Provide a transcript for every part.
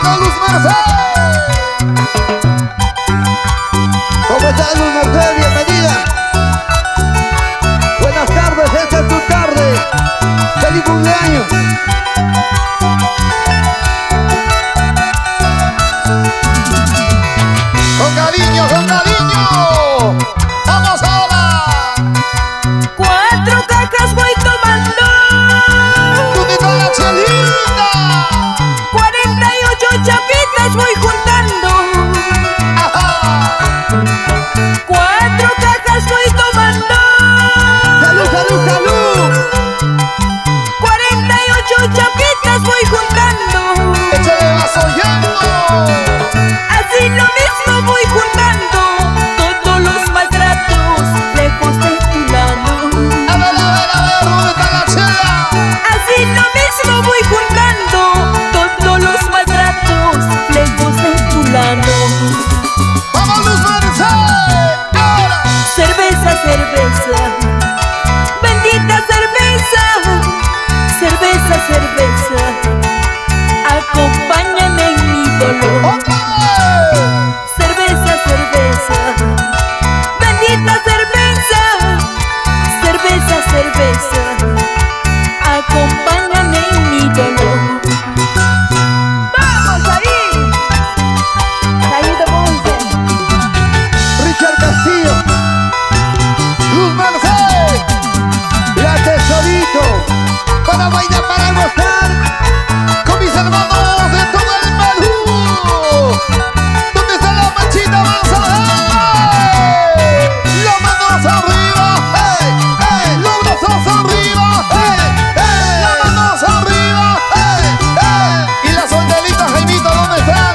Bueno, Luz Merced. ¿Cómo estás, Luz Merced? Bienvenida. Buenas tardes, esta es tu tarde. ¡Feliz cumpleaños! Con cariño, con cariño. ¡Vamos ahora! 4 cajas voy tomando, ¡Junito a la chelita! 48 chapitas voy juntando. ¡Ajá! 4 cajas voy tomando, ¡Salud, salud, salud! 48 chapitas voy juntando. ¡Échale vaso lleno! Así lo mismo voy juntando todos los maltratos lejos de tu lado. A ver, ¿dónde está la chela? Así lo mismo voy juntando todos los maltratos lejos de tu lado. ¡Vamos, Luz Merced! ¡Ahora! Cerveza, cerveza, bendita cerveza, cerveza, cerveza, acompáñame en mi dolor. ¡Opa! Cerveza, cerveza, bendita cerveza, cerveza, cerveza, acompáñame en mi dolor. ¡Vamos ahí! Sayito Ponce. Richard Castillo, Luz Merced, la Tesorito, para bailar, para gozar, con mis hermanos de todo el Perú. ¿Dónde está la manchita? ¡Vamos a ver! ¡Las manos arriba! ¡Hey! ¡Hey! ¡Los brazos arriba! ¡Hey! ¡Hey! ¡Las manos arriba! ¡Hey! ¡Hey! ¿Y las solteritas, Jaimito, dónde están?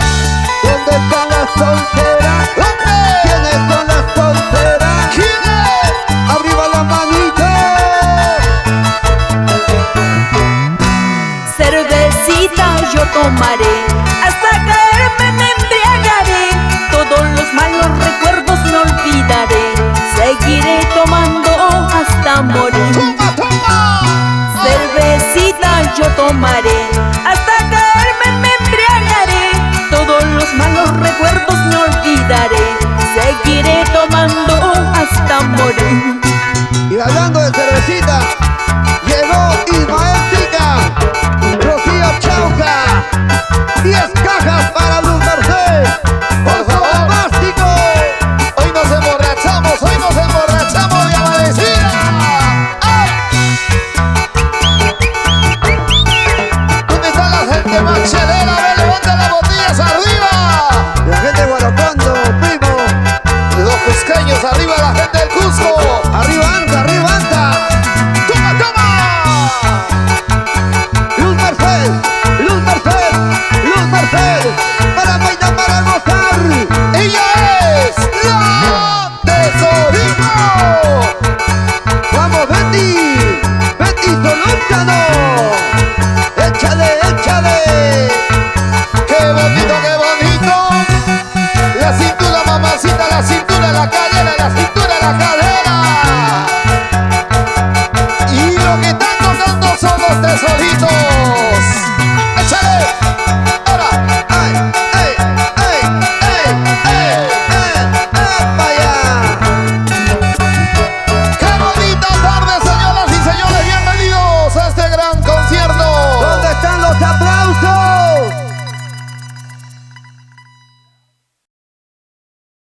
¿Dónde están las solteras? ¿Dónde? ¿Quiénes son las solteras? ¿Quiénes? ¡Arriba la manito! Cervecita yo tomaré, hasta caerme me embriagaré, todos los malos recuerdos me olvidaré, seguiré tomando hasta morir. ¡Toma, toma! Cervecita yo tomaré,